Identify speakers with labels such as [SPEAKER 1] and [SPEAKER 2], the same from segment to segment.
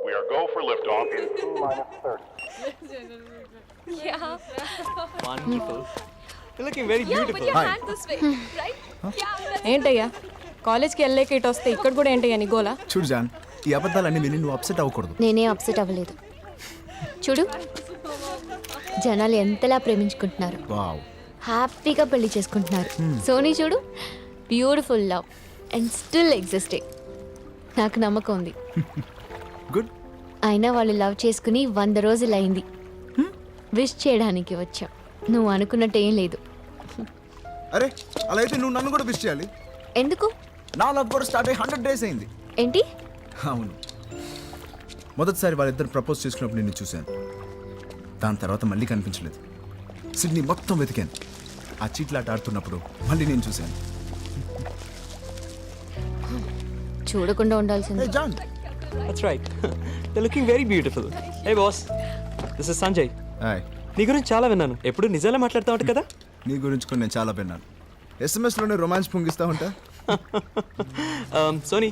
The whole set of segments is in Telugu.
[SPEAKER 1] We are go for liftoff in T-30.
[SPEAKER 2] Yeah.
[SPEAKER 3] Wonderful. You're looking very
[SPEAKER 2] Yeah,
[SPEAKER 3] beautiful.
[SPEAKER 2] put your
[SPEAKER 4] Hi.
[SPEAKER 2] hand this way, right? Yeah, that's
[SPEAKER 5] ఏంటయ్యా కాలేజ్కి వెళ్ళలేక ఇటు వస్తే ఇక్కడ కూడా ఏంటయ్యా నీ గోలా?
[SPEAKER 4] చూడు జాన్, ఈ అబద్ధాలన్నీ విని నువ్వు అప్సెట్ అవ్వకూడదు.
[SPEAKER 6] నేనే అప్సెట్ అవ్వలేదు. చూడు జనాలు ఎంతలా ప్రేమించుకుంటున్నారు,
[SPEAKER 4] వావ్,
[SPEAKER 6] హ్యాపీగా పెళ్లి చేసుకుంటున్నారు. సోనీ చూడు, beautiful love and still existing. నాకు నమ్మకం ఉంది.
[SPEAKER 4] గుడ్.
[SPEAKER 6] అయినా వాళ్ళు లవ్ చేసుకుని 100 రోజులు అయింది. విష్ చేయడానికి వచ్చాం. నువ్వు అనుకున్నట్టు ఏం లేదు.
[SPEAKER 4] అరే అలా అయితే నువ్వు నన్ను కూడా విష్ చేయాలి.
[SPEAKER 6] ఎందుకు?
[SPEAKER 4] నా లవ్ కూడా స్టార్ట్ అయ్యి 100 days అయింది.
[SPEAKER 6] ఏంటి?
[SPEAKER 4] అవును, మొదటిసారి వాళ్ళిద్దరు ప్రపోజ్ చేసుకున్నప్పుడు నిన్ను చూశాను. దాని తర్వాత మళ్ళీ కనిపించలేదు. సిడ్నీ మొత్తం వెతికాను. ఆ చీట్లాట ఆడుతున్నప్పుడు మళ్ళీ నేను చూశాను.
[SPEAKER 6] చూడకుండా ఉండాల్సింది.
[SPEAKER 4] Hey, John.
[SPEAKER 3] That's right. You're looking very beautiful. Hey boss, this is Sanjay.
[SPEAKER 4] Hi.
[SPEAKER 3] నీ గురించి చాలా విన్నాను. ఎప్పుడు నిజాలే మాట్లాడుతావు కదా?
[SPEAKER 4] నీ గురించి కూడా నేను చాలా విన్నాను. ఎస్ఎంఎస్లోనే రొమాన్స్ పొంగిస్తా ఉంటా.
[SPEAKER 3] Sony,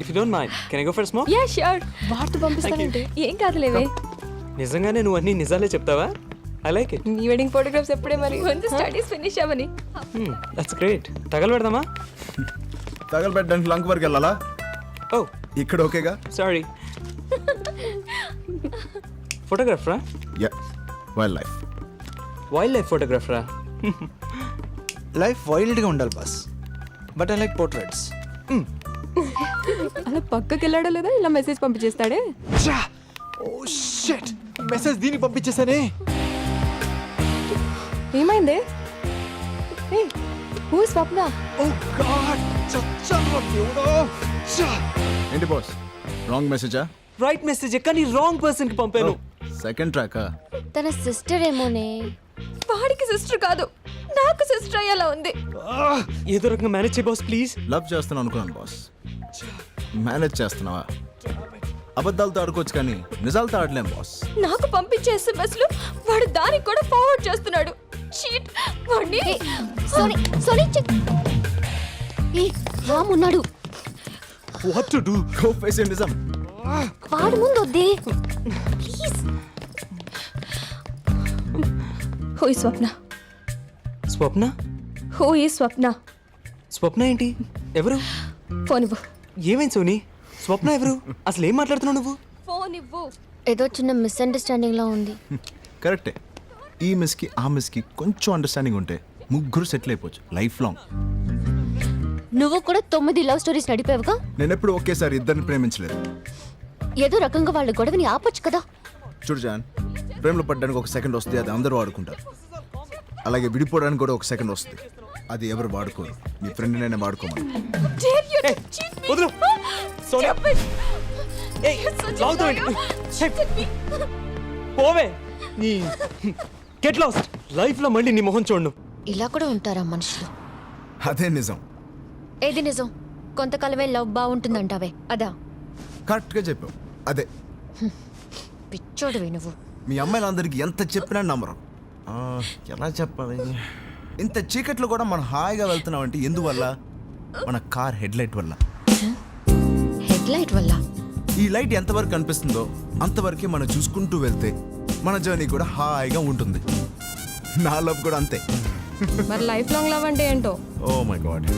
[SPEAKER 3] if you don't mind, can I go for a smoke?
[SPEAKER 2] Yeah, sure.
[SPEAKER 5] వార్త పంపిస్తానంటే ఏం కాదులేవే.
[SPEAKER 3] నిజంగానే నువ్వు అన్ని నిజాలే చెప్తావా? I like it.
[SPEAKER 5] నీ వెడ్డింగ్ ఫోటోగ్రాఫ్స్ ఎప్పుడే మరి?
[SPEAKER 2] ముందు స్టడీస్ ఫినిష్ అవ్వని.
[SPEAKER 3] That's great. తగలబెడదామా?
[SPEAKER 4] తగలబెట్టడానికి లంక్ వరకు వెళ్ళాలా?
[SPEAKER 3] Oh,
[SPEAKER 4] ఇక్కడ ఓకేగా?
[SPEAKER 3] sorry. ఫోటోగ్రాఫరా?
[SPEAKER 4] Yeah, wild life.
[SPEAKER 3] Wild life ఫోటోగ్రాఫరా?
[SPEAKER 7] లైఫ్ వైల్డ్గా ఉండాలి boss, but I like portraits.
[SPEAKER 5] అలా పక్కకి వెళ్ళాడో లేదా ఇలా మెసేజ్ పంపించేస్తాడే.
[SPEAKER 7] ఓ షిట్, మెసేజ్ దీనికి పంపించేసానే.
[SPEAKER 5] ఏమైంది? Who Swapna?
[SPEAKER 7] ఓ గాడ్, చచ్చా దేవుడా.
[SPEAKER 4] ఏంటి బాస్, రాంగ్ మెసేజా?
[SPEAKER 3] రైట్ మెసేజ్ కానీ రాంగ్ పర్సన్ కి పంపాను.
[SPEAKER 4] సెకండ్ ట్రాకా?
[SPEAKER 6] తన సిస్టర్ ఏమోనే.
[SPEAKER 2] వాడికి సిస్టర్ కాదు, నాకు సిస్టర్ అయ్యేలా ఉంది.
[SPEAKER 3] ఏదో రకంగా మేనేజ్ చేయ బాస్ ప్లీజ్.
[SPEAKER 4] లవ్ చేస్తున్నావు అనుకున్నాను బాస్. మేనేజ్ చేస్తున్నావా? అబద్ధాలతో ఆడుకోవచ్చు కానీ నిజాలతో ఆడలేం బాస్.
[SPEAKER 2] నాకు పంపించే ఎస్ఎంఎస్లు వాడు దానికి కూడా ఫార్వర్డ్ చేస్తున్నాడు. చీట్. వాడిని
[SPEAKER 6] సోనీ, సోనీ చెక్. ఏ రామ్ ఉన్నాడు.
[SPEAKER 3] What to do?
[SPEAKER 4] Go face నిజం.
[SPEAKER 6] వాడు ముందు వద్దే ప్లీజ్.
[SPEAKER 2] హూ ఈ స్వప్న?
[SPEAKER 3] స్వప్న?
[SPEAKER 2] హూ ఈ స్వప్న?
[SPEAKER 3] స్వప్న ఏంటి? ఎవరు?
[SPEAKER 2] ఫోన్ ఇవ్వు.
[SPEAKER 3] ఏమైంది సోనీ? స్వప్న ఎవరు? అసలు ఏం మాట్లాడుతున్నావు నువ్వు?
[SPEAKER 2] ఫోన్ ఇవ్వు.
[SPEAKER 6] ఏదో చిన్న మిస్అండర్స్టాండింగ్ లా ఉంది.
[SPEAKER 4] కరెక్టే. ఈ మిస్కి ఆ మిస్కి కొంచెం అండర్స్టాండింగ్ ఉంటే ముగ్గురు సెటిల్ అయిపోవచ్చు లైఫ్ లాంగ్.
[SPEAKER 6] నువ్వు కూడా 9 లవ్ స్టోరీస్ నడిపావుగా.
[SPEAKER 4] నేను ఎప్పుడు ఒకేసారి ఇద్దరిని ప్రేమించలేదు.
[SPEAKER 6] ఏదో రకంగా వాళ్ళ గొడవని ఆపొచ్చు కదా.
[SPEAKER 4] చూడు జాన్, ప్రేమలో పడ్డానికి ఒక సెకండ్ వస్తుంది, అది అందరూ వాడుకుంటారు. అలాగే విడిపోవడానికి కూడా ఒక సెకండ్ వస్తుంది, అది ఎవరు వాడుకోరు. మీ ఫ్రెండ్ నేనే వాడుకోమని.
[SPEAKER 2] Dare you to cheat me?
[SPEAKER 3] వదలు. సోనీ.
[SPEAKER 2] Stupid.
[SPEAKER 3] ఏయ్,
[SPEAKER 2] You're such a
[SPEAKER 3] లాగుతావు
[SPEAKER 2] liar.
[SPEAKER 3] ఏంటి?
[SPEAKER 2] Cheated me.
[SPEAKER 3] పోవే. నీ గెట్ లాస్ట్. లైఫ్ లో మళ్ళీ నీ మొహం చూడను.
[SPEAKER 6] ఇలా కూడా ఉంటారా మనుషులు?
[SPEAKER 4] అదే నిజం.
[SPEAKER 6] ఏది నిజం? కొంతకాలమే లవ్ బాగుంటుందంటావే అదా?
[SPEAKER 4] కరెక్ట్గా చెప్పావు, అదే.
[SPEAKER 6] పిచ్చోడువే నువ్వు.
[SPEAKER 4] మీ అమ్మాయిలందరికీ ఎంత చెప్పినా నమ్మరు. ఎలా చెప్పాలి? ఇంత చీకట్లో కూడా మనం హాయిగా వెళ్తున్నామంటే ఎందువల్ల? మన కార్ హెడ్ లైట్ వల్ల.
[SPEAKER 6] హెడ్ లైట్ వల్ల?
[SPEAKER 4] ఈ లైట్ ఎంతవరకు కనిపిస్తుందో అంతవరకే మనం చూసుకుంటూ వెళ్తే మన జర్నీ కూడా హాయిగా ఉంటుంది. నా లవ్ కూడా అంతే.
[SPEAKER 5] మరి లైఫ్ లాంగ్ లవ్ అంటే ఏంటో?
[SPEAKER 4] Oh my god.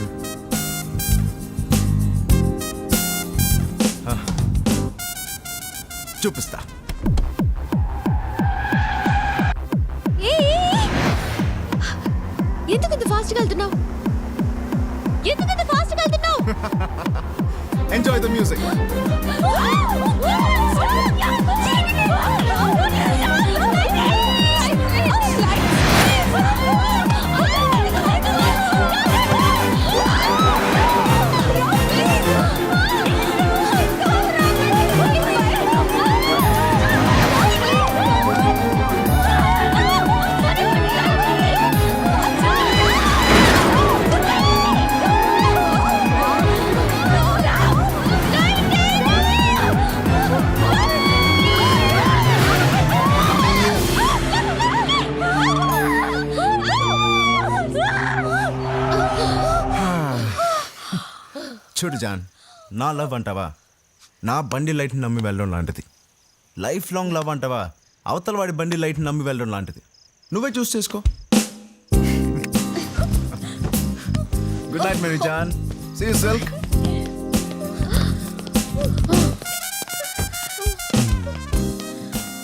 [SPEAKER 4] చూపిస్తా.
[SPEAKER 6] ఎందుకు ఇంత ఫాస్ట్గా వెళ్తున్నావు? ఎందుకు ఇంత ఫాస్ట్గా వెళ్తున్నావు?
[SPEAKER 4] Enjoy the music. చూడు జాన్, నా లవ్ అంటావా? నా బండి లైట్ని నమ్మి వెళ్ళడం లాంటిది. లైఫ్ లాంగ్ లవ్ అంటావా, అవతల వాడి బండి లైట్ని నమ్మి వెళ్ళడం లాంటిది. నువ్వే చూస్ చేసుకో. Good night Mary John, see you silk.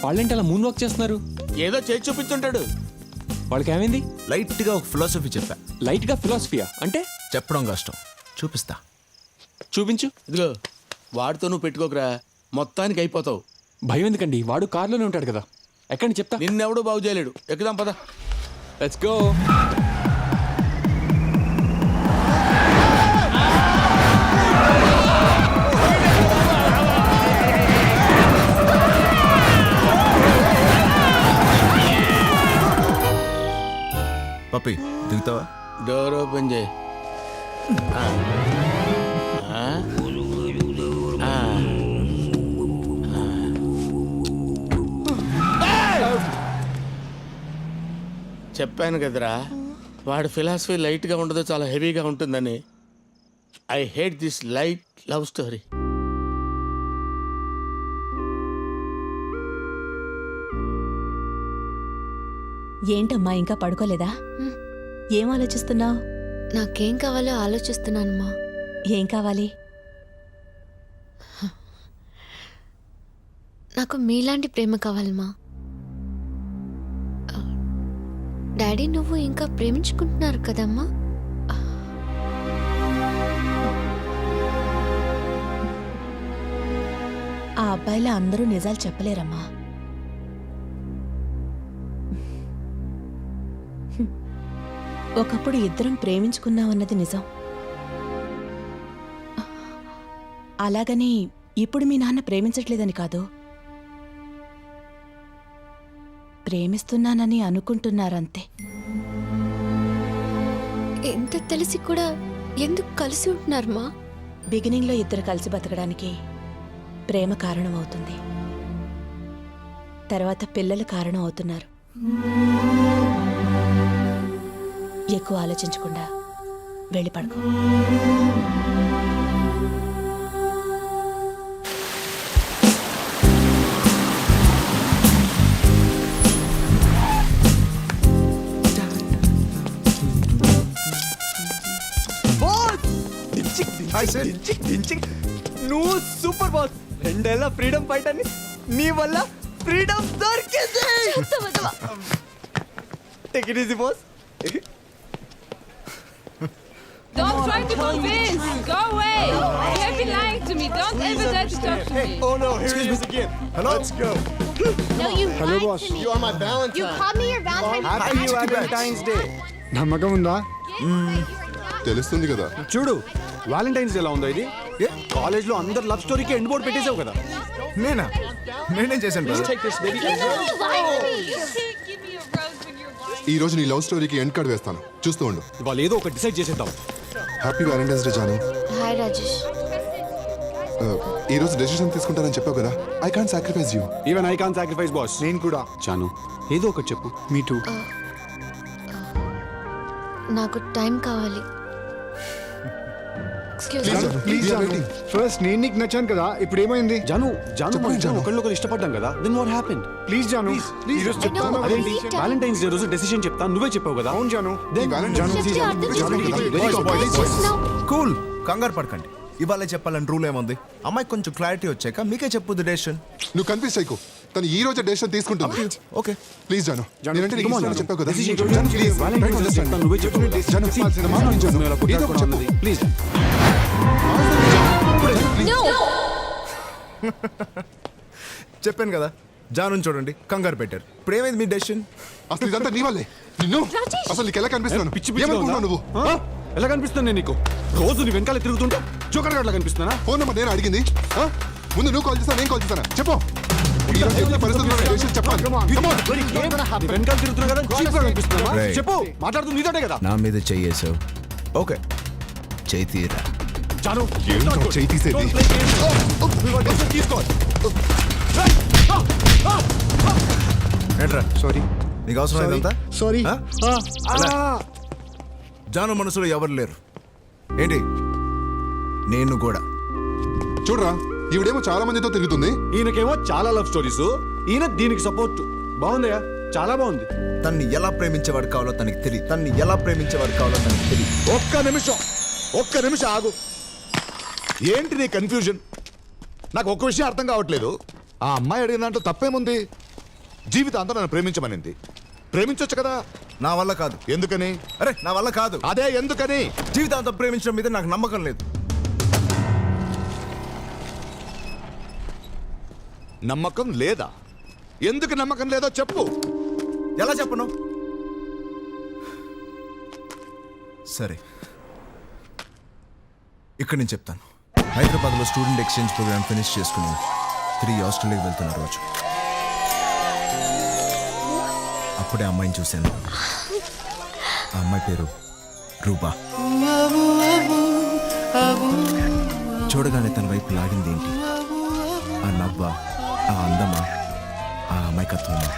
[SPEAKER 3] వాళ్ళేంటి అలా మూన్ వాక్ చేస్తున్నారు?
[SPEAKER 8] ఏదో చేసి చూపించుంటాడు.
[SPEAKER 3] వాళ్ళకి ఏమైంది?
[SPEAKER 4] లైట్గా ఒక ఫిలాసఫీ చెప్పా.
[SPEAKER 3] లైట్గా ఫిలాసఫియా అంటే?
[SPEAKER 4] చెప్పడం కష్టం, చూపిస్తా.
[SPEAKER 3] చూపించు.
[SPEAKER 8] ఇదిగో వాడితో నువ్వు పెట్టుకోకరా, మొత్తానికి అయిపోతావు.
[SPEAKER 3] భయం ఎందుకండి, వాడు కార్లోనే ఉంటాడు కదా. ఎక్కడి చెప్తా.
[SPEAKER 8] నిన్నెవడూ బాగు చేయలేడు. ఎక్కుదాం పద.
[SPEAKER 3] Let's go.
[SPEAKER 4] పప్పి దిగుతావా?
[SPEAKER 8] డోర్ ఓపెన్ చేయి. చెప్పాను కదరా, వాడి ఫిలాసఫీ లైట్గా ఉండదు, చాలా హెవీగా ఉంటుందని. I hate this light love story.
[SPEAKER 9] ఏంటమ్మా ఇంకా పడుకోలేదా? ఏం ఆలోచిస్తున్నావు?
[SPEAKER 6] నాకేం కావాలో ఆలోచిస్తున్నానమ్మా.
[SPEAKER 9] ఏం కావాలి?
[SPEAKER 6] నాకు మీలాంటి ప్రేమ కావాలమ్మా. డాడీ నువ్వు ఇంకా ప్రేమించుకుంటున్నారు కదమ్మా?
[SPEAKER 9] ఆ అబ్బాయిలా అందరూ నిజాలు చెప్పలేరమ్మా. ఒకప్పుడు ఇద్దరం ప్రేమించుకున్నామన్నది నిజం. అలాగని ఇప్పుడు మీ నాన్న ప్రేమించట్లేదని కాదు, ప్రేమిస్తున్నానని అనుకుంటున్నారంతే.
[SPEAKER 6] ఎంత తెలిసి కూడా ఎందుకు కలిసి ఉంటున్నారమ్మా?
[SPEAKER 9] బిగినింగ్లో ఇద్దరు కలిసి బతకడానికి ప్రేమ కారణం అవుతుంది, తర్వాత పిల్లలు కారణం అవుతున్నారు. ఎక్కువ ఆలోచించకుండా వెళ్ళి పడుకో.
[SPEAKER 3] నువ్వు సూపర్ బాస్. 2 ఏళ్ల ఫ్రీడమ్ ఫైట్ అని నీ వల్ల ఫ్రీడమ్ దొరికింది. Take it easy boss.
[SPEAKER 5] Don't try to convince. Go away. You have been lying to me. Don't ever dare to talk to me.
[SPEAKER 3] Oh no, here he is again. Hello. Let's go.
[SPEAKER 6] No, you lied to me.
[SPEAKER 1] You are my Valentine.
[SPEAKER 6] You called me your Valentine's
[SPEAKER 3] Happy Valentine's Day.
[SPEAKER 7] నమ్మకం ఉందా?
[SPEAKER 1] తెలుస్తుంది కదా.
[SPEAKER 7] చూడు వాలంటైన్స్ డే ఎలా ఉందో ఇది. కాలేజ్ లో అందరు లవ్ స్టోరీకి ఎండ్ బోర్డ్ పెట్టేసావు కదా.
[SPEAKER 4] నేనేం చేశాను brother?
[SPEAKER 1] ఈ రోజు నీ లవ్ స్టోరీకి ఎండ్ కార్డ్ వేస్తాను, చూస్తూ ఉండు.
[SPEAKER 7] వాళ్ళు ఏదో ఒకటి డిసైడ్ చేసేద్దాం.
[SPEAKER 1] Happy valentine's day Jaanu.
[SPEAKER 6] Hi Rajesh.
[SPEAKER 1] ఈ రోజు డెసిషన్ తీసుకుంటానని చెప్పావు కదా. I can't sacrifice you.
[SPEAKER 7] Even I can't sacrifice boss. నేను కూడా. చాను ఏదో ఒకటి చెప్పు. Me too.
[SPEAKER 6] నాకు టైం కావాలి.
[SPEAKER 7] ఫస్ట్ నేను నీకు నచ్చాను కదా, ఇప్పుడు ఏమైంది? జాను ఒకళ్ళొకళ్ళు ఇష్టపడ్డాం కదా. Then what happened? Please Jaanu, ఈ రోజు చెప్తాను. అదేంటి వాలంటైన్స్ డే రోజు డెసిషన్ చెప్తాను, నువ్వే చెప్పావు కదా. అవును జాను.
[SPEAKER 4] కూల్, కంగారు పడకండి. ఇవాళ చెప్పాలని రూల్ ఏముంది? అమ్మాయికి కొంచెం క్లారిటీ వచ్చాక మీకే చెప్పుద్ది డెసిషన్.
[SPEAKER 1] నువ్వు కన్ఫ్యూజ్ చేయకు, తను ఈ రోజు డెసిషన్ తీసుకుంటుంది.
[SPEAKER 4] ఓకే
[SPEAKER 1] ప్లీజ్ జాను, నేనంటే నీకు ఇష్టమని చెప్పావు కదా.
[SPEAKER 7] డెసిషన్ ప్లీజ్ వాలంటైన్స్ డే చెప్తాను, నువ్వే చెప్పావు కదా. జాను ప్లీజ్.
[SPEAKER 4] చెప్పాను కదా, జాను చూడండి కంగారు పెట్టారు. ఇప్పుడు ఏమైంది మీ డెసిషన్?
[SPEAKER 1] అసలు ఇదంతా నీ వల్లే. నిన్ను అసలు నీకు ఎలా కనిపిస్తున్నాను?
[SPEAKER 7] పిచ్చి
[SPEAKER 1] ఏమనుకున్నావు నువ్వు?
[SPEAKER 7] ఎలా కనిపిస్తుంది నేను నీకు? రోజు నీ వెనకాల తిరుగుతుంటా జోకర్ అట్లా కనిపిస్తున్నా?
[SPEAKER 1] ఫోన్ నెంబర్ నేను అడిగింది. ముందు నువ్వు కాల్ చేస్తా, నేను కాల్ చేస్తానా? చెప్పు. ఈ రోజు ఎన్ని పరిస్థితుల్లో డెసిషన్ చెప్పాలి.
[SPEAKER 7] వెనకాల తిరుగుతున్నా కదా, చీప్ గా కనిపిస్తున్నా?
[SPEAKER 4] Right.
[SPEAKER 7] చెప్పు, మాట్లాడుతుంది నీతోటే కదా.
[SPEAKER 4] నా మీద చెయ్యేసావు. ఓకే, చెయ్యి తీరా.
[SPEAKER 7] చాలు
[SPEAKER 1] ఏంటో చెయ్యి తీసేది.
[SPEAKER 7] తీసుకో.
[SPEAKER 4] ఏంట్రా
[SPEAKER 7] సారీ,
[SPEAKER 4] నీకు అవసరం ఇదంతా?
[SPEAKER 7] సారీ.
[SPEAKER 4] జాను మనసులో ఎవరు లేరు ఏంటి? నేను కూడా.
[SPEAKER 1] చూడరా, ఈవిడేమో చాలా మందితో తిరుగుతుంది.
[SPEAKER 7] ఈయనకేమో చాలా లవ్ స్టోరీస్, ఈయన దీనికి సపోర్ట్. బాగుందయ్యా, చాలా బాగుంది.
[SPEAKER 4] తన్ని ఎలా ప్రేమించేవాడు కావాలో తనకి తెలియదు. తన్ని ఎలా ప్రేమించేవాడు కావాలో తనకి తెలియదు.
[SPEAKER 10] ఒక్క నిమిషం ఆగు. ఏంటి నీ కన్ఫ్యూజన్? నాకు ఒక్క విషయం అర్థం కావట్లేదు. ఆ అమ్మాయి అడిగిన దాంట్లో తప్పేముంది? జీవితాంతం నన్ను ప్రేమించమనింది. ప్రేమించొచ్చు కదా.
[SPEAKER 4] నా వల్ల కాదు.
[SPEAKER 10] ఎందుకని?
[SPEAKER 4] అరే నా వల్ల కాదు.
[SPEAKER 10] అదే ఎందుకని?
[SPEAKER 4] జీవితాంతం ప్రేమించడం మీద నాకు నమ్మకం లేదు.
[SPEAKER 10] నమ్మకం లేదా? ఎందుకు నమ్మకం లేదో చెప్పు.
[SPEAKER 4] ఎలా చెప్పను? సరే, ఇక్కడ నేను చెప్తాను. హైదరాబాద్లో స్టూడెంట్ ఎక్స్చేంజ్ ప్రోగ్రామ్ ఫినిష్ చేసుకుని తిరిగి ఆస్ట్రేలియాకి వెళ్తున్న రోజు అప్పుడే అమ్మాయిని చూశాను. ఆ అమ్మాయి పేరు రూపా. చూడగానే తన వైపు లాగింది ఏంటి? ఆ నవ్వ, ఆ అందమా, ఆ అమాయకత్వమా?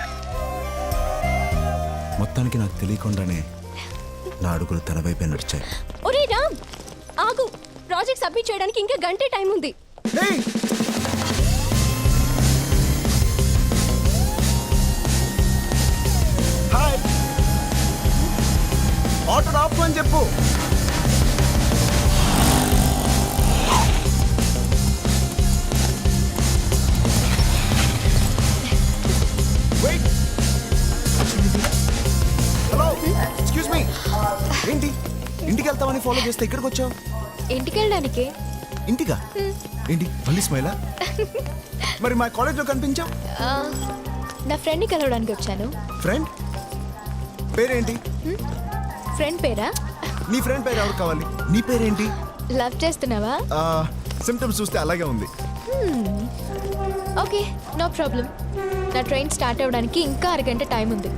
[SPEAKER 4] మొత్తానికి నాకు తెలియకుండానే నా అడుగులు తన వైపే నడిచాయి.
[SPEAKER 2] ఒరే రామ్, ఆగు. ప్రాజెక్ట్ సబ్మిట్ చేయడానికి ఇంకా గంటే టైం ఉంది.
[SPEAKER 4] హాయ్, ఆటో ఆఫ్ అని చెప్పు. Hello, excuse me. ఏంటి ఇంటికి వెళ్తామని ఫాలో చేస్తే ఇక్కడికి వచ్చావు?
[SPEAKER 6] ఇంటికి వెళ్ళడానికే.
[SPEAKER 4] ఇంటిగా? ఏంటి మళ్ళీ స్మైలా? మరి మా కాలేజ్లో కనిపించావు.
[SPEAKER 6] నా ఫ్రెండ్ని కలవడానికి వచ్చాను.
[SPEAKER 4] ఫ్రెండ్ పేరేంటి?
[SPEAKER 6] ఫ్రెండ్ పేరా?
[SPEAKER 4] నీ ఫ్రెండ్ పేరు ఎవరు కావాలి? నీ పేరేంటి?
[SPEAKER 6] లవ్ చేస్తున్నావా?
[SPEAKER 4] సిమ్టమ్స్ చూస్తే అలాగే ఉంది.
[SPEAKER 6] Okay, no problem. నా ట్రైన్ స్టార్ట్ అవ్వడానికి ఇంకా అరగంట టైం ఉంది.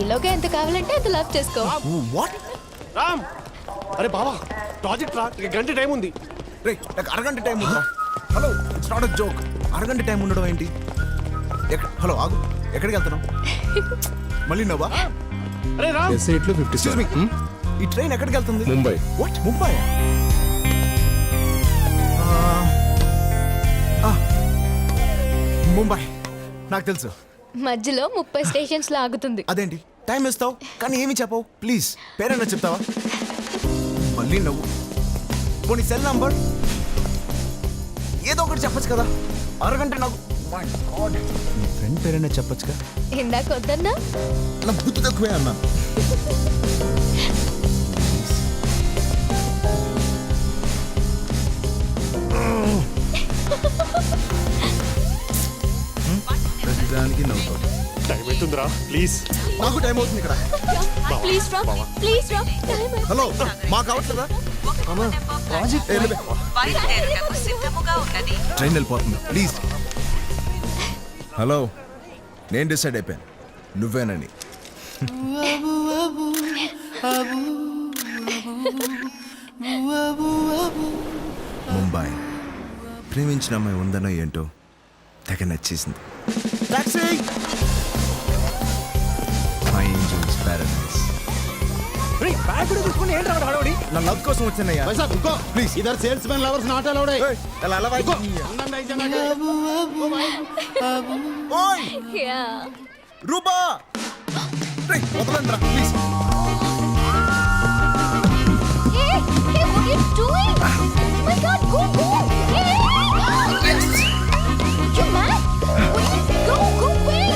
[SPEAKER 6] ఈలోగా ఎంత కావాలంటే అంత లవ్ చేసుకో.
[SPEAKER 4] వాట్?
[SPEAKER 7] రామ్, అరే బావా, ప్రాజెక్ట్ రా, ఇక గంట టైం ఉంది.
[SPEAKER 4] రే, నాకు అరగంట టైం ఉందా? Hello, it's not a joke. అరగంట టైం ఉండడం ఏంటి? హలో ఆగు, ఎక్కడికి వెళ్తున్నావు? మళ్ళీ నవ్వా?
[SPEAKER 7] అరే రామ్,
[SPEAKER 1] ఎస్ఐట్లో 50.
[SPEAKER 4] ఈ ట్రైన్ ఎక్కడికి వెళ్తుంది?
[SPEAKER 1] ముంబై.
[SPEAKER 4] వాట్, ముంబై? ముంబై నాకు తెలుసు.
[SPEAKER 6] మధ్యలో 30 స్టేషన్స్ లో ఆగుతుంది.
[SPEAKER 4] అదేంటి టైం ఇస్తావు కానీ ఏమి చెప్పవు? ప్లీజ్ పేరైనా చెప్తావా? మళ్ళీ నవ్వు. పోనీ సెల్ నంబర్ ఏదో ఒకటి చెప్పచ్చు కదా. అరగంట నాకు నీ ఫ్రెండ్ పేరైనా చెప్పచ్చుగా.
[SPEAKER 6] ఇందాక వద్దన్నా?
[SPEAKER 4] నా బుద్ధి తక్కువే అన్నా. ప్రతిదానికి నవ్వుతావు.
[SPEAKER 7] టైం అవుతుందిరా, ప్లీజ్.
[SPEAKER 4] నాకు టైం అవుతుంది ఇక్కడ.
[SPEAKER 6] Please Ram, please Ram.
[SPEAKER 4] Hello, మాకు అవట్లేదా? ట్రైన్ వెళ్ళిపోతుంది, ప్లీజ్. హలో, నేను డిసైడ్ అయిపోయాను, నువ్వేనని. ముంబై ప్రేమించిన అమ్మాయి ఉందనో ఏంటో తెగ నచ్చేసింది. My angels paradise. నా లవ్ కోసం వచ్చానయ్యా. ప్లీజ్,
[SPEAKER 10] ఇద్దరు salesmen lovers not allowed.
[SPEAKER 4] Rupa, వదలండి రా please.
[SPEAKER 6] Hey, what are you doing? Oh my God, go! Yes! You mad? Wait, go away!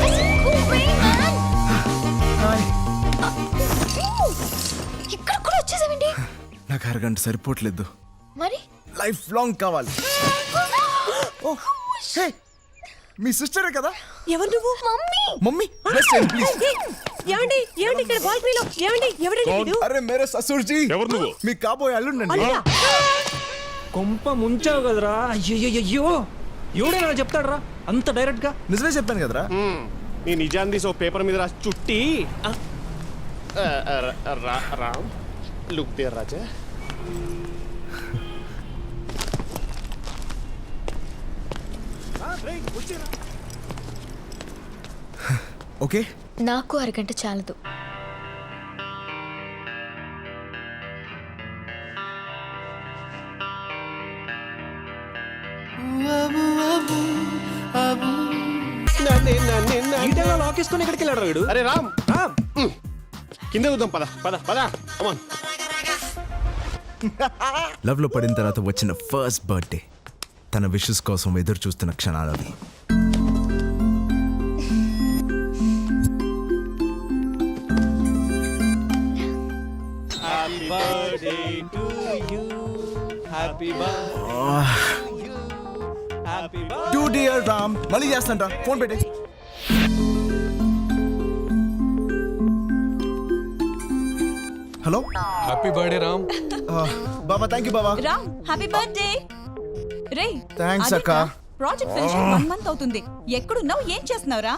[SPEAKER 6] I said go away, man! ఇక్కడ కూడా వచ్చేసావండి.
[SPEAKER 4] నాకు అరగంట సరిపోవట్లేదు,
[SPEAKER 6] మరి
[SPEAKER 4] లైఫ్ లాంగ్ కావాలి. హే, మీ సిస్టరే కదా?
[SPEAKER 9] ఎవరు నువ్వు?
[SPEAKER 6] మమ్మీ.
[SPEAKER 4] Mummy please.
[SPEAKER 9] ఏమండి ఏమండి ఇక్కడ బాల్కనీలో ఏమండి ఎవరండి వీడు?
[SPEAKER 4] అరే మేరే ససూర్ జీ.
[SPEAKER 7] ఎవరు నువ్వు?
[SPEAKER 4] మీ కాబోయే అల్లుండండి.
[SPEAKER 3] కొంప ముంచావు కదరా. అయ్యో, ఎవడైనా చెప్తాడు రా అంత డైరెక్ట్ గా?
[SPEAKER 4] నిజమే చెప్పాను కదరా.
[SPEAKER 7] నీ నిజాన్ని తీసి ఓ పేపర్ మీద రాసి చుట్టి Ram look there Raja.
[SPEAKER 4] Okay,
[SPEAKER 6] నాకు అరగంట చాలదు.
[SPEAKER 3] ఈ టైంలో లాక్ వేసుకొని ఎక్కడికి వెళ్ళాడు వీడు?
[SPEAKER 7] అరే రామ్,
[SPEAKER 3] రామ్,
[SPEAKER 7] కింద చూద్దాం, పద పద పద, కమాన్.
[SPEAKER 4] లవ్ లో పడిన తర్వాత వచ్చిన ఫస్ట్ బర్త్డే, తన విషెస్ కోసం ఎదురు చూస్తున్న క్షణాలు అవి. టు డియర్ రామ్, మళ్ళీ చేస్తాంట, ఫోన్ పెట్టే. Hello,
[SPEAKER 1] happy birthday Ram.
[SPEAKER 4] Baba, thank you Baba.
[SPEAKER 2] Ram happy birthday. Ray
[SPEAKER 4] thanks అక్క.
[SPEAKER 2] ప్రాజెక్ట్ ఫినిష్ 1 మంత్ అవుతుంది. ఎక్కడున్నావు, ఏం చేస్తున్నావురా?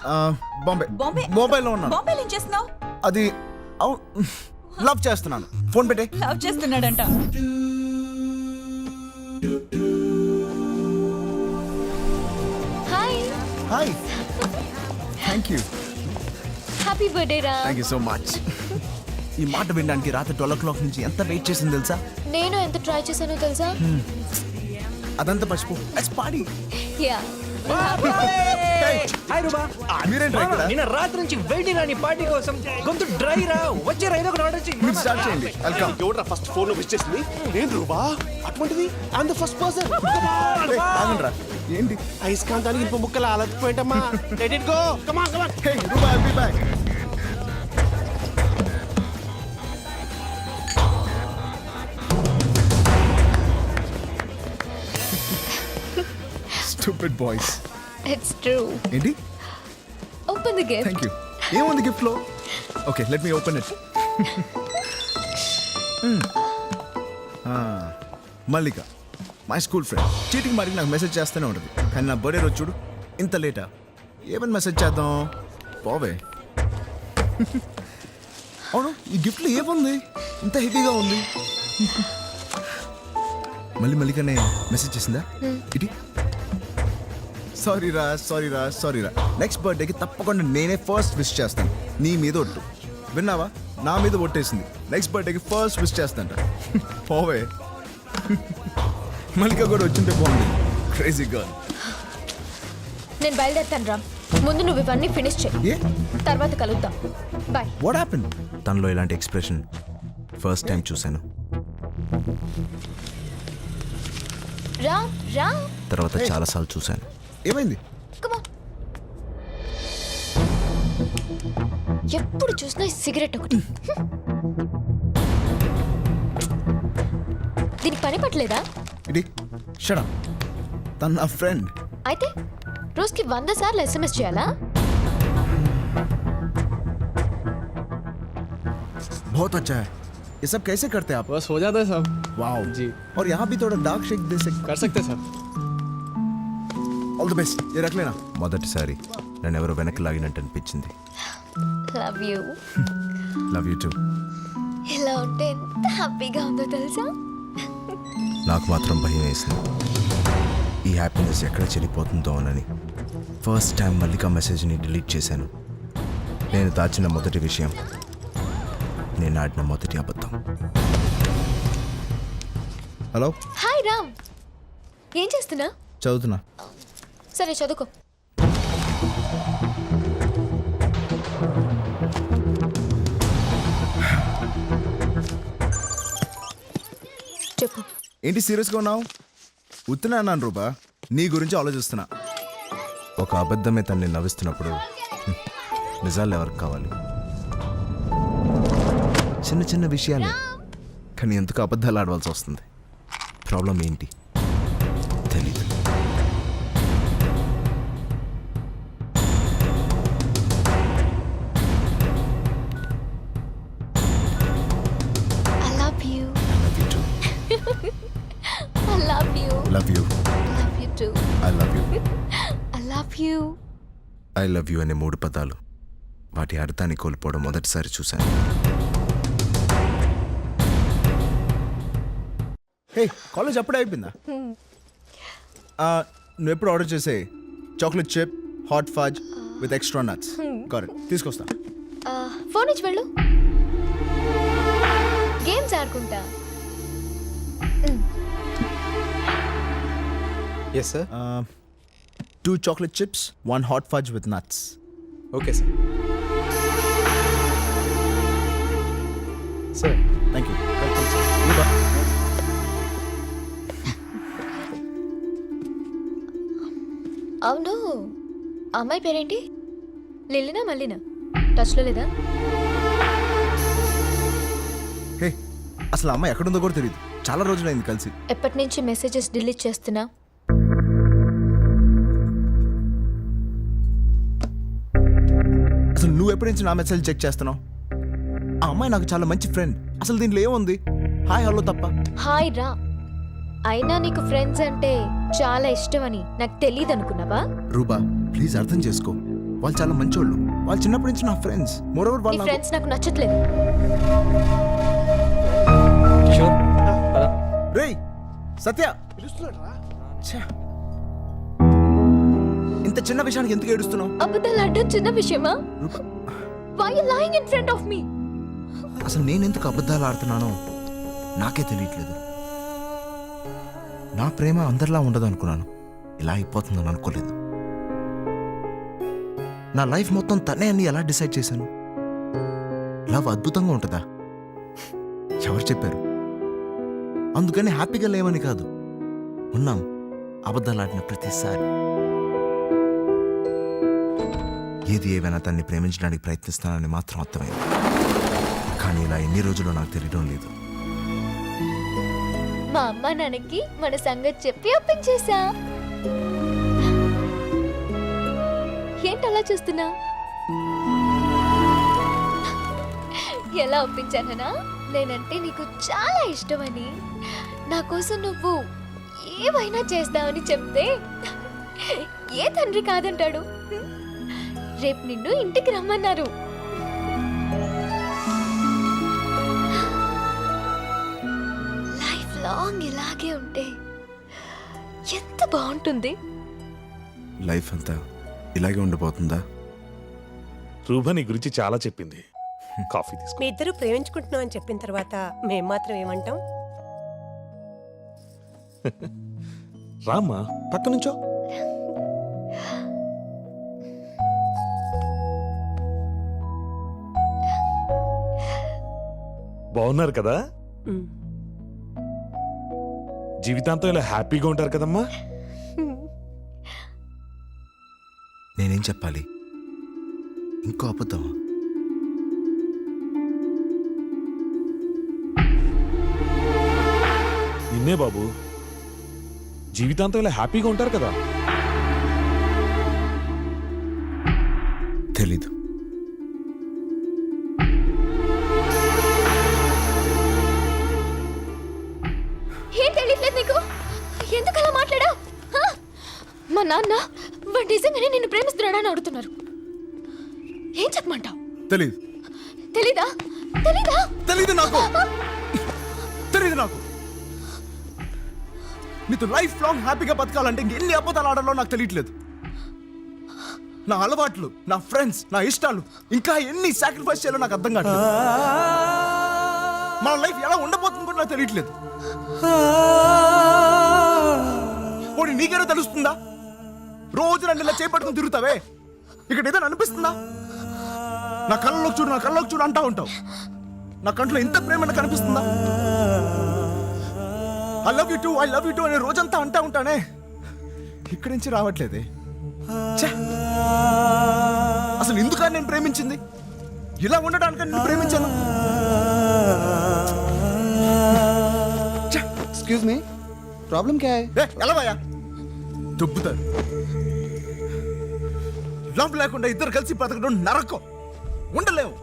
[SPEAKER 4] బాంబే.
[SPEAKER 2] బాంబే
[SPEAKER 4] మొబైల్లో ఉన్నాను.
[SPEAKER 2] బాంబేలో ఏం చేస్తున్నావు?
[SPEAKER 4] అది లవ్ చేస్తున్నాను, ఫోన్ పెట్టే.
[SPEAKER 2] లవ్ చేస్తున్నాడంట.
[SPEAKER 6] Hi
[SPEAKER 4] hi, thank you.
[SPEAKER 6] Happy birthday రా.
[SPEAKER 4] Thank you so much. ఈ మాట వినడానికి రాత్రి 12 o'clock నుంచి ఎంత వెయిట్ చేసింది తెలుసా?
[SPEAKER 6] నేను ఎంత ట్రై చేశానో తెలుసా?
[SPEAKER 4] అదంతా మర్చిపో, లెట్స్ పార్టీ.
[SPEAKER 6] యా.
[SPEAKER 3] హాయ్ రూబా.
[SPEAKER 4] మీరేంట్రా ఇక్కడ?
[SPEAKER 3] నిన్న రాత్రి నుంచి వెయిటింగ్ అని పార్టీ కోసం. గొంతు డ్రై రా, వచ్చే రైలు ఒకటి ఆర్డర్ చేయి.
[SPEAKER 4] మీరు స్టార్ట్ చేయండి, వెల్కమ్.
[SPEAKER 7] ఎవడ్రా ఫస్ట్ ఫోన్ లో విష్ చేసింది? నేను రూబా. అటువంటిది ఐఎమ్ ద ఫస్ట్ పర్సన్.
[SPEAKER 4] ఆగండ్రా, ఏంటి?
[SPEAKER 7] అయస్కాంతానికి ఇంప ముక్కల అలసిపోయింటమ్మా. Let it go, come on come on.
[SPEAKER 4] Hey Ruba, I'll be back. Stupid boys.
[SPEAKER 6] It's true.
[SPEAKER 4] ఏంటి?
[SPEAKER 6] Open the gift.
[SPEAKER 4] Thank you. ఏముంది గిఫ్ట్ లో? Okay, let me open it. Mallika, my school friend. Cheating మరి నాకు మెసేజ్ చేస్తూనే ఉంటుంది, కానీ నా బర్త్డే రోజు చూడు, ఇంత లేటా? ఏమని మెసేజ్ చేద్దాం? పోవే. అవును, ఈ గిఫ్ట్లో ఏముంది ఇంత హెవీగా ఉంది? మళ్ళీ మల్లికనే మెసేజ్ చేసిందా? ఇటీ. సారీరా. నెక్స్ట్ బర్త్డేకి తప్పకుండా నేనే ఫస్ట్ విష్ చేస్తాను. నీ మీద ఒట్టు. విన్నావా? నా మీద ఒట్టేసింది. నెక్స్ట్ బర్త్డేకి ఫస్ట్ విష్ చేస్తాంట. పోవే. మల్లిక కూడా వచ్చింటే బాగుంది. Crazy girl.
[SPEAKER 6] నేను బయలుదేరుతాను రామ్. ముందు నువ్వు ఇవన్నీ ఫినిష్ చేయి,
[SPEAKER 4] ఏ?
[SPEAKER 6] తర్వాత కలుద్దాం. బాయ్.
[SPEAKER 4] What happen? తనలో ఇలాంటి ఎక్స్ప్రెషన్ ఫస్ట్ టైం చూశాను.
[SPEAKER 6] రామ్ రామ్.
[SPEAKER 4] తర్వాత చాలాసార్లు చూశాను. ఏమైంది?
[SPEAKER 6] Come on. ఎప్పుడు చూసినా ఈ సిగరెట్ ఒకటి. దీనికి పని పట్టలేదా?
[SPEAKER 4] ఇది షట్ అప్. తన నా ఫ్రెండ్.
[SPEAKER 6] అయితే రోజుకి 100 సార్లు SMS చేయాలా?
[SPEAKER 4] बहुत अच्छा है. ये सब कैसे करते हैं आप?
[SPEAKER 7] बस हो जाता है सब.
[SPEAKER 4] वाओ
[SPEAKER 7] जी.
[SPEAKER 4] और यहाँ भी थोड़ा डार्क शेक दे सकते.
[SPEAKER 7] कर सकते सर.
[SPEAKER 4] All the best. ये रख लेना. మొదటిసారి నన్ను ఎవరో వెనక్కి లాగినట్టు అనిపించింది.
[SPEAKER 6] Love you.
[SPEAKER 4] Love you two.
[SPEAKER 6] ఇలా ఉంటే ఎంత హ్యాపీగా ఉందో తెలుసా?
[SPEAKER 4] నాకు మాత్రం భయం వేసింది, ఈ హ్యాపీనెస్ ఎక్కడ చెడిపోతుందో అని. ఫస్ట్ టైం మల్లిక మెసేజ్ని డిలీట్ చేశాను. నేను దాచిన మొదటి విషయం, నేను ఆడిన మొదటి అబద్ధం. హలో.
[SPEAKER 6] హాయ్ రామ్. ఏం చేస్తున్నా?
[SPEAKER 4] చదువుతున్నా.
[SPEAKER 6] సరే చదువుకో. చెప్పు.
[SPEAKER 4] ఏంటి సీరియస్గా ఉన్నావు? ఉత్తున్నా అన్నాను రూపా, నీ గురించి ఆలోచిస్తున్నా. ఒక అబద్ధమే తన్ని నవ్విస్తున్నప్పుడు నిజాలు ఎవరికి కావాలి? చిన్న చిన్న విషయాలే, కానీ ఎందుకు అబద్ధాలు ఆడవలసి వస్తుంది? ప్రాబ్లం ఏంటి తెలీదు.
[SPEAKER 6] I love you.
[SPEAKER 4] Love you too.
[SPEAKER 6] I love you.
[SPEAKER 4] Love you.
[SPEAKER 6] Love you too.
[SPEAKER 4] I love you.
[SPEAKER 6] I love you.
[SPEAKER 4] I love you అనే 3 పదాలు, వాటి అర్థాన్ని కోల్పోవడం మొదటిసారి చూశాను. హే, కాలేజ్ అప్పుడే అయిపోయిందా? నువ్వు ఎప్పుడు ఆర్డర్ చేసే chocolate chip hot phage with extra nuts. Correct, తీసుకొస్తా.
[SPEAKER 6] ఫోన్ ఇచ్చి వెళ్ళు. గేమ్స్ ఆడుకుంటా.
[SPEAKER 7] Yes sir.
[SPEAKER 4] 2 chocolate chips, 1 hot fudge with nuts.
[SPEAKER 7] Okay sir. Sir
[SPEAKER 4] Thank you.
[SPEAKER 7] Welcome sir.
[SPEAKER 2] అవును అమ్మాయి పేరేంటి? లిల్లినా మల్లినా? టచ్లో లేదా?
[SPEAKER 4] హే, అసలు అమ్మ ఎక్కడుందో కూడా తెలియదు. చాలా రోజులైంది కలిసి.
[SPEAKER 2] ఎప్పటి నుంచి మెసేజెస్ డిలీట్ చేస్తున్నా?
[SPEAKER 4] అసలు నువ్వు ఎప్పటి నుంచి నా మెసేజ్ చెక్ చేస్తున్నావు? ఆ అమ్మాయి నాకు చాలా మంచి ఫ్రెండ్. అసలు దీంట్లో ఏముంది? హాయ్ హలో తప్ప.
[SPEAKER 2] హాయ్ రా. అయినా నీకు ఫ్రెండ్స్ అంటే చాలా ఇష్టమని నాకు తెలియదు అనుకున్నావా?
[SPEAKER 4] రూబా ప్లీజ్ అర్థం చేసుకో. వాళ్ళు చాలా మంచోళ్ళు. వాళ్ళు చిన్నప్పటి నుంచి నా ఫ్రెండ్స్. మోరోవర్
[SPEAKER 2] నీ
[SPEAKER 4] వాళ్ళు
[SPEAKER 2] ఫ్రెండ్స్ నాకు నచ్చట్లేదు.
[SPEAKER 3] కిషోర్ పద.
[SPEAKER 4] రేయ్ సత్య, ఛే. ఇంత చిన్న విషయానికి ఎందుకు ఏడుస్తున్నావు?
[SPEAKER 2] అబద్ధాలు ఆడడం చిన్న విషయమా? Why you lying in front of me?
[SPEAKER 4] అసలు నేనెందుకు అబద్ధాలు ఆడుతున్నానో నాకే తెలియట్లేదు. నా ప్రేమ అందరిలా ఉండదు అనుకున్నాను. ఇలా అయిపోతుందని అనుకోలేదు. నా లైఫ్ మొత్తం తనే అని ఎలా డిసైడ్ చేశాను? లవ్ అద్భుతంగా ఉంటుందా? ఎవరు చెప్పారు? అందుకని హ్యాపీగా లేవని కాదు, ఉన్నాం అబద్ధాలు ఆడిన ప్రతిసారి. ఏది ఏవైనా తన్ని ప్రేమించడానికి ప్రయత్నిస్తానని మాత్రం అర్థమైంది. కానీ ఇలా ఎన్ని రోజులు నాకు తెలియడం లేదు.
[SPEAKER 2] మా అమ్మ నాన్నకి మన సంగతి చెప్పి ఒప్పించేశా. ఏంటలా చూస్తున్నా? ఎలా ఒప్పించానా? నేనంటే నీకు చాలా ఇష్టమని, నా కోసం నువ్వు ఏమైనా చేస్తావని చెప్తే ఏ తండ్రి కాదంటాడు? రేపు నిన్ను ఇంటికి రమ్మన్నారు. లైఫ్ లాంగ్ ఇలాగే ఉంటే ఎంత బాగుంటుంది.
[SPEAKER 4] లైఫ్ అంతా ఇలాగే ఉండిపోతుందా?
[SPEAKER 11] రూబా నీ గురించి చాలా చెప్పింది. కాఫీ తీసుకో.
[SPEAKER 9] మీ ఇద్దరు ప్రేమించుకుంటున్నాం అని చెప్పిన తర్వాత మేం మాత్రం ఏమంటాం?
[SPEAKER 11] రామ్మా పక్క నుంచో. బాగున్నారు కదా? జీవితాంతం ఇలా హ్యాపీగా ఉంటారు కదమ్మా?
[SPEAKER 4] నేనేం చెప్పాలి? ఇంకో అబద్ధమా?
[SPEAKER 11] నిన్నే బాబు, జీవితాంతం ఇలా హ్యాపీగా ఉంటారు కదా?
[SPEAKER 4] తెలీదు.
[SPEAKER 2] ఏం తెలియట్లేదు నీకు? ఎందుకలా మాట్లాడా? మా నాన్న వాడు నిజంగానే నిన్ను ప్రేమిస్తున్నాడని అడుగుతున్నారు. ఏం చెప్పమంటావు?
[SPEAKER 4] తెలీదు.
[SPEAKER 2] తెలీదా? తెలీదా?
[SPEAKER 4] తెలీదు నాకు. తెలీదు నాకు. నీతో లైఫ్ లాంగ్ హ్యాపీగా బతకాలంటే ఇంకెన్ని అబద్ధాలు ఆడాలో నాకు తెలియట్లేదు. నా అలవాట్లు, నా ఫ్రెండ్స్, నా ఇష్టాలు, ఇంకా ఎన్ని సాక్రిఫైస్ చేయాలో నాకు అర్థం కావట్లేదు. మన లైఫ్ ఎలా ఉండబోతుంది కూడా నాకు తెలియట్లేదు. పోనీ నీకేనా తెలుస్తుందా? రోజు నన్ను ఇలా చేపట్టుకుని తిరుగుతావే, ఇక్కడ ఏదైనా అనిపిస్తుందా? నా కళ్ళలోకి చూడు, నా కళ్ళలోకి చూడు అంటా ఉంటావు. నా కంట్లో ఇంత ప్రేమ కనిపిస్తుందా? ఐ లవ్ యూ టూ అనే రోజంతా అంటా ఉంటానే, ఇక్కడి నుంచి రావట్లేదే. ఛే! అసలు ఎందుకని నేను ప్రేమించింది? ఇలా ఉండడానికి నేను ప్రేమించాను.
[SPEAKER 7] ఎక్స్క్యూజ్ మీ, ప్రాబ్లం క్యా హై?
[SPEAKER 4] ఎలా భయ్యా దుబ్బుతారు. లవ్ లేకుండా ఇద్దరు కలిసి బ్రతకడం నరకం. ఉండలేవు.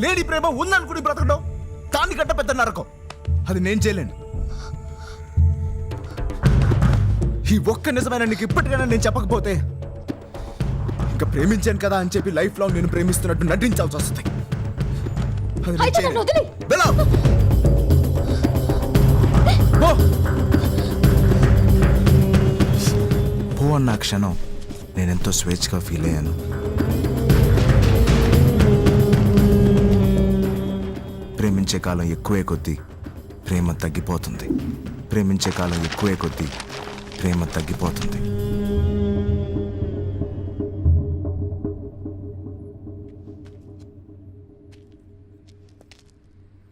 [SPEAKER 4] లేడీ ప్రేమ ఉందనుకుని బ్రతకడం దానికంటే పెద్ద నరకం. అది నేను చేయలేను. ఈ ఒక్క నిజమైన నీకు ఇప్పటికైనా నేను చెప్పకపోతే ఇంకా ప్రేమించాను కదా అని చెప్పి లైఫ్ లాంగ్ నేను ప్రేమిస్తున్నట్టు నటించాల్సి వస్తుంది. అది నేను
[SPEAKER 2] అయితే నన్ను
[SPEAKER 4] చేయలేను.
[SPEAKER 2] వదిలేయ్.
[SPEAKER 4] వెళ్ళా. పో. పో అన్న క్షణం నేనెంతో స్వేచ్ఛగా ఫీల్ అయ్యాను. ప్రేమించే కాలం ఎక్కువే కొద్దీ ప్రేమ తగ్గిపోతుంది. ప్రేమించే కాలం ఎక్కువే కొద్దీ ప్రేమ తగ్గిపోతుంది.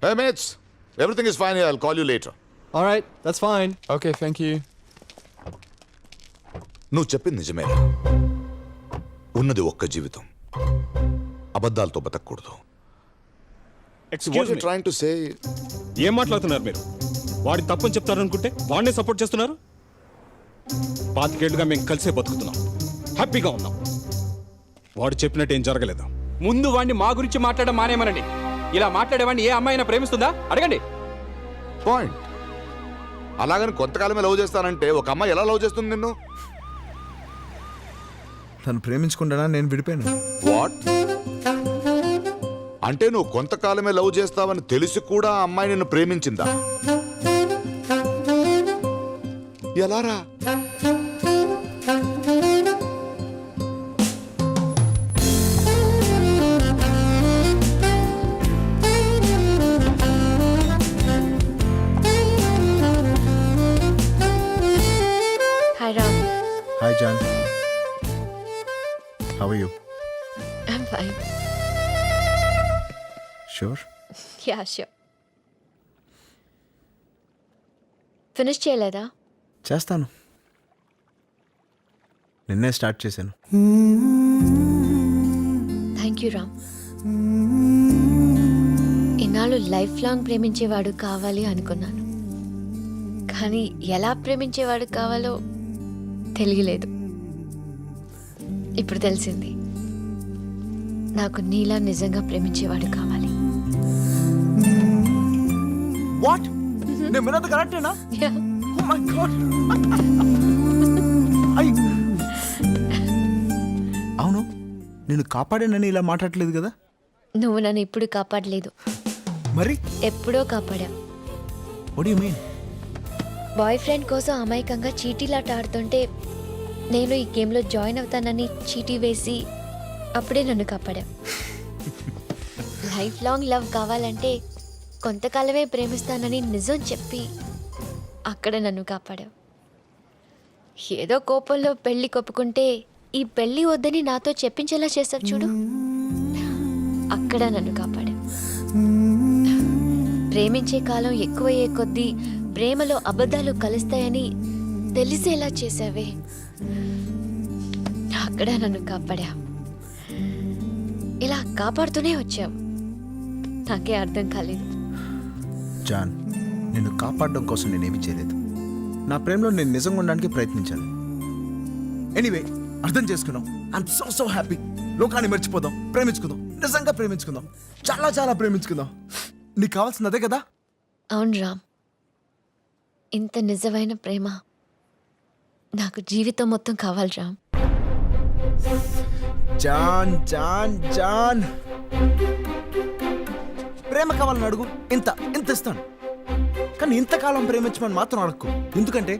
[SPEAKER 10] Hey mates, everything is fine here. I'll call you later.
[SPEAKER 7] All right, that's fine.
[SPEAKER 1] Okay thank you.
[SPEAKER 10] నువ్వు చెప్పింది నిజమే. ఉన్నది ఒక్క జీవితం. అబద్ధాలతో బతకూడదు.
[SPEAKER 11] Excuse me.
[SPEAKER 10] Trying to say
[SPEAKER 11] ఏం మాట్లాడుతున్నారు మీరు? వాడి తప్పని చెప్తారనుకుంటే వాడినే సపోర్ట్ చేస్తున్నారు. 25 ఏళ్లుగా మేము కలిసే బతుకుతున్నాం, హ్యాపీగా ఉన్నాం. వాడు చెప్పినట్టు ఏం జరగలేదు.
[SPEAKER 3] ముందు వాడిని మా గురించి మాట్లాడడం మానేమనండి. ఇలా మాట్లాడేవాడిని ఏ అమ్మాయినా ప్రేమిస్తుందా అడగండి.
[SPEAKER 10] పాయింట్. అలాగని కొంతకాలమే లవ్ చేస్తానంటే ఒక అమ్మాయి ఎలా లవ్ చేస్తుంది నిన్ను?
[SPEAKER 4] తను ప్రేమించుకుంటానా నేను విడిపోయాను.
[SPEAKER 10] వాట్? అంటే నువ్వు కొంతకాలమే లవ్ చేస్తావని తెలిసి కూడా ఆ అమ్మాయి నిన్ను ప్రేమించిందా? ఎలారా?
[SPEAKER 2] Hi Ram.
[SPEAKER 4] Hi John, how are you?
[SPEAKER 2] I'm fine.
[SPEAKER 4] Sure?
[SPEAKER 2] Ya sure. Finish చేయలేదా?
[SPEAKER 4] చేస్తాను. నిన్నే స్టార్ట్ చేశాను.
[SPEAKER 2] Thank you Ram. ఇన్నాళ్ళు లైఫ్ లాంగ్ ప్రేమించేవాడు కావాలి అనుకున్నాను, కానీ ఎలా ప్రేమించేవాడు కావాలో తెలియలేదు. ఇప్పుడు తెలిసింది. నాకు నీలా నిజంగా ప్రేమించేవాడు కావాలి.
[SPEAKER 4] వాట్? నేను విన్నది కరెక్టేనా?
[SPEAKER 2] Yeah.
[SPEAKER 4] Oh my God. అవును, నేను కాపాడానని ఇలా మాట్లాడలేదు కదా?
[SPEAKER 2] నువ్వు నన్ను ఇప్పుడు కాపాడలేదు,
[SPEAKER 4] మరి
[SPEAKER 2] ఎప్పుడో కాపాడా.
[SPEAKER 4] What do you mean?
[SPEAKER 2] Boyfriend కోసం అమాయకంగా చీటీలాట ఆడుతుంటే నేను ఈ గేమ్లో జాయిన్ అవుతానని చీటీ వేసి అప్పుడే నన్ను కాపాడా. లైఫ్ లాంగ్ లవ్ కావాలంటే కొంతకాలమే ప్రేమిస్తానని నిజం చెప్పి అక్కడ నన్ను కాపాడా. ఏదో కోపంలో పెళ్లి కొప్పుకుంటే ఈ పెళ్లి వద్దని నాతో చెప్పించేలా చేశావు చూడు, అక్కడ నన్ను కాపాడా. ప్రేమించే కాలం ఎక్కువయ్యే కొద్దీ ప్రేమలో అబద్ధాలు కలుస్తాయని తెలిసేలా చేసావే, అక్కడ నన్ను కాపాడా. ఇలా కాపాడుతూనే వచ్చావు, నాకే అర్థం కాలేదు.
[SPEAKER 4] జాన్, నిన్ను కాపాడడం కోసం నేనేమీ చేయలేదు. నా ప్రేమలో నేను నిజంగా ఉండడానికి ప్రయత్నించాను. ఎనీవే, అర్థం చేసుకున్నాం. I'm so happy. లోకాన్ని మర్చిపోదాం, ప్రేమించుకుందాం, నిజంగా ప్రేమించుకుందాం, చాలా చాలా ప్రేమించుకుందాం. నీకు కావాల్సింది అదే కదా?
[SPEAKER 2] అవును రామ్, ఇంత నిజమైన ప్రేమ నాకు జీవితం మొత్తం కావాలి రామ్.
[SPEAKER 4] జాన్ జాన్ జాన్, ప్రేమ కావాలని అడుగు, ఇంత ఇస్తాను. కానీ ఇంతకాలం ప్రేమించమని మాత్రం అడగకు. ఎందుకంటే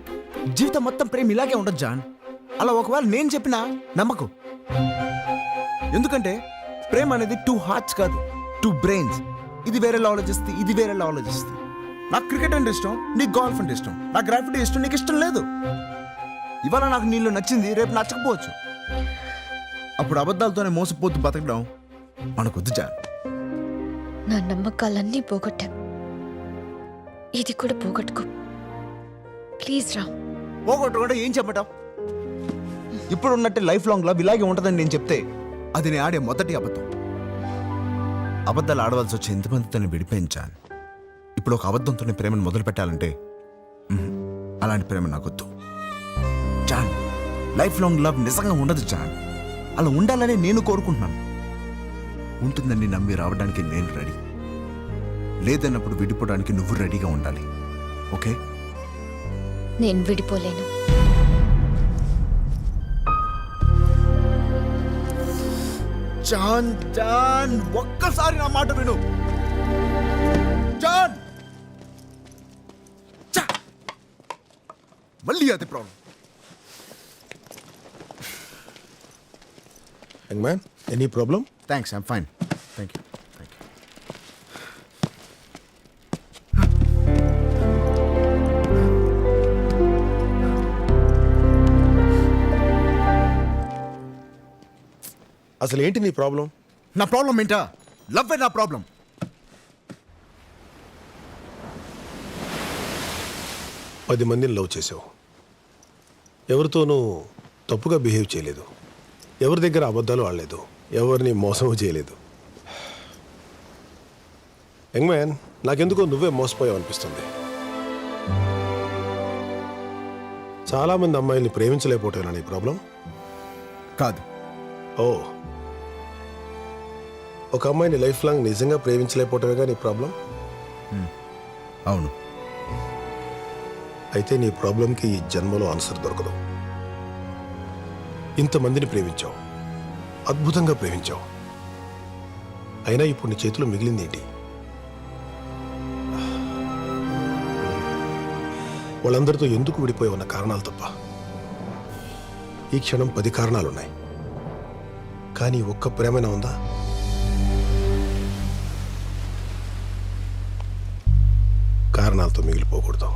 [SPEAKER 4] జీవితం మొత్తం ప్రేమ ఇలాగే ఉండదు జాన్. అలా ఒకవేళ నేను చెప్పినా నమ్మకు. ఎందుకంటే ప్రేమ అనేది 2 హార్ట్స్ కాదు, 2 బ్రెయిన్స్. ఇది వేరేలా ఆలోచిస్తుంది, ఇది వేరేలా ఆలోచిస్తుంది. నాకు క్రికెట్ అంటే ఇష్టం, నీకు గోల్ఫ్ అంటే ఇష్టం. నాకు గ్రాఫిటీ ఇష్టం, నీకు ఇష్టం లేదు. ఇవాళ నాకు నీళ్ళు నచ్చింది, రేపు నచ్చకపోవచ్చు. అప్పుడు అబద్ధాలతోనే మోసపోతూ బతకడం మనకొద్దు జాన్.
[SPEAKER 2] నా నమ్మకాలన్నీ పోగొట్టా, ఇది కూడా పోగొట్టుకో ప్లీజ్ రామ్.
[SPEAKER 4] పోగొట్టుకుంటే ఏం చెప్పటం? ఇప్పుడు ఉన్నట్టే లైఫ్ లాంగ్ లవ్ ఇలాగే ఉంటుందని నేను చెప్తే అది నేను ఆడే మొదటి అబద్ధం. అబద్ధాలు ఆడవలసి వచ్చి ఎంతమందితో విడిపోయించాను. ఇప్పుడు ఒక అబద్ధంతో ప్రేమను మొదలు పెట్టాలంటే అలాంటి ప్రేమ నాకొద్దు జాన్. లైఫ్ లాంగ్ లవ్ నిజంగా ఉండదు జాన్. అలా ఉండాలని నేను కోరుకుంటున్నాను. ఉంటుందని నమ్మి రావడానికి నేను రెడీ. లేదన్నప్పుడు విడిపోవడానికి నువ్వు రెడీగా ఉండాలి. ఓకే?
[SPEAKER 2] నేను విడిపోలేను.
[SPEAKER 4] జాన్ జాన్, ఒక్కసారి నా మాట విను జాన్. మళ్ళీ అదే problem.
[SPEAKER 11] Young man, any problem?
[SPEAKER 4] Thanks, I'm fine. Thank you.
[SPEAKER 11] అసలు ఏంటి నీ ప్రాబ్లం?
[SPEAKER 4] నా ప్రాబ్లం ఏంటా? లవ్ నా ప్రాబ్లం.
[SPEAKER 12] 10 మందిని లవ్ చేసావు, ఎవరితోనూ తప్పుగా బిహేవ్ చేయలేదు, ఎవరి దగ్గర అబద్ధాలు ఆడలేదు, ఎవరిని మోసం చేయలేదు. యంగ్ మ్యాన్, నాకెందుకో నువ్వే మోసపోయావు అనిపిస్తుంది. చాలామంది అమ్మాయిల్ని ప్రేమించలేకపోవటమేనా నీ ప్రాబ్లం?
[SPEAKER 4] కాదు.
[SPEAKER 12] ఓ, ఒక అమ్మాయిని లైఫ్ లాంగ్ నిజంగా ప్రేమించలేకపోవటమేగా నీ ప్రాబ్లం?
[SPEAKER 4] అవును.
[SPEAKER 12] అయితే నీ ప్రాబ్లంకి ఈ జన్మలో ఆన్సర్ దొరకదు. ఇంతమందిని ప్రేమించావు, అద్భుతంగా ప్రేమించావు, అయినా ఇప్పుడు నీ చేతిలో మిగిలింది ఏంటి? వాళ్ళందరితో ఎందుకు విడిపోయి ఉన్న కారణాలు తప్ప. ఈ క్షణం 10 కారణాలున్నాయి, కానీ ఒక్క ప్రేమైనా ఉందా? కారణాలతో మిగిలిపోకూడదు.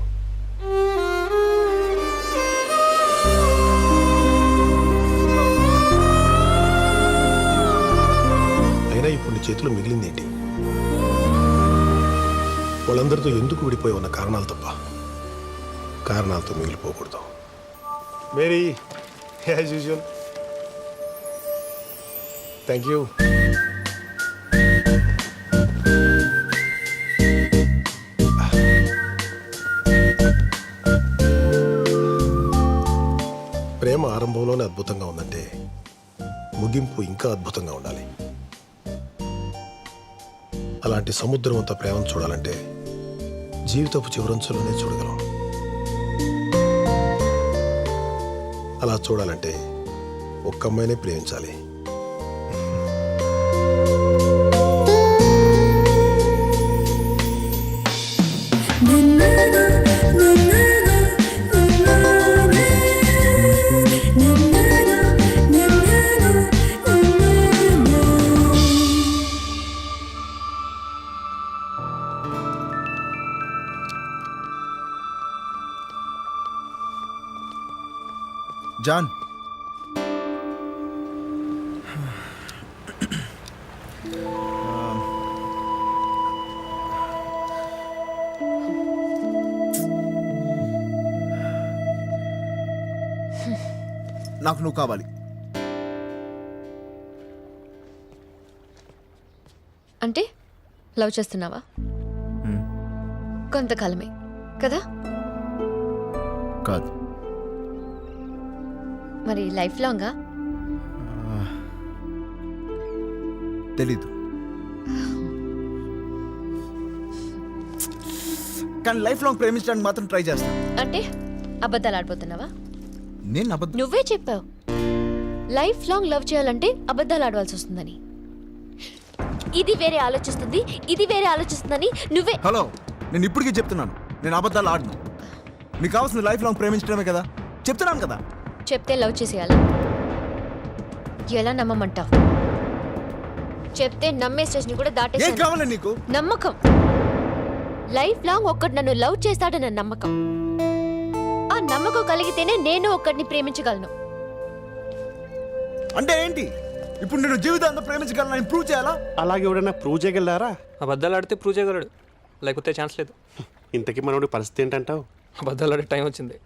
[SPEAKER 12] అయినా ఇప్పుడు నీ చేతిలో మిగిలింది ఏంటి? వాళ్ళందరితో ఎందుకు విడిపోయి ఉన్న కారణాలు తప్ప. కారణాలతో మిగిలిపోకూడదు. Mary, as usual. Thank you. ప్రేమ ఆరంభంలోనే అద్భుతంగా ఉందంటే ముగింపు ఇంకా అద్భుతంగా ఉండాలి. అలాంటి సముద్రం అంత ప్రేమను చూడాలంటే జీవితపు చివరంచులోనే చూడగలం. అలా చూడాలంటే ఒక్క అమ్మాయినే ప్రేమించాలి.
[SPEAKER 4] జాన్, నాకు నువ్వు కావాలి.
[SPEAKER 2] అంటే లవ్ చేస్తున్నావా? కొంతకాలమే కదా?
[SPEAKER 4] కాదు.
[SPEAKER 2] మరి లైఫ్ లాంగా?
[SPEAKER 4] తెలీదు, కానీ లైఫ్ లాంగ్ ప్రేమించడానికి మాత్రం ట్రై చేస్తాను.
[SPEAKER 2] అంటే అబద్ధాలు ఆడిపోతున్నావా?
[SPEAKER 4] నేను అబద్ధం?
[SPEAKER 2] నువ్వే చెప్పావు లైఫ్ లాంగ్ లవ్ చేయాలంటే అబద్ధాలు ఆడవలసి వస్తుందని. ఇది వేరే ఆలోచిస్తుంది, ఇది వేరే ఆలోచిస్తుందని నువ్వే.
[SPEAKER 4] హలో, నేను ఇప్పటికీ చెప్తున్నాను, నేను అబద్ధాలు ఆడను. నీకు కావాల్సిన లైఫ్ లాంగ్ ప్రేమించడమే కదా, చెప్తున్నాను కదా.
[SPEAKER 2] చెప్తే లవ్ చేసేయాలా? ఎలా నమ్మమంటావు? చెప్తే నమ్మే స్టేజ్ని కూడా దాటేసి.
[SPEAKER 4] ఏం కావాలి నీకు?
[SPEAKER 2] నమ్మకం. లైఫ్ లాంగ్ ఒక్కడు నన్ను లవ్ చేస్తాడన్న నమ్మకం. ఆ నమ్మకం కలిగితేనే నేను ఒక్కడిని ప్రేమించగలను.
[SPEAKER 4] అంటే ఏంటి? ఇప్పుడు నేను జీవితాంతం ప్రేమించగలను ప్రూవ్ చేయాలా?
[SPEAKER 7] అలాగే ఎవడన్నా ప్రూవ్ చేయగలరా?
[SPEAKER 3] అబద్ధాలు ఆడితే ప్రూవ్ చేయగలడు, లేకపోతే ఛాన్స్ లేదు.
[SPEAKER 7] ఇంతకీ మనోడి పరిస్థితి ఏంటంటావు?
[SPEAKER 3] అబద్ధాలు ఆడే టైం వచ్చింది.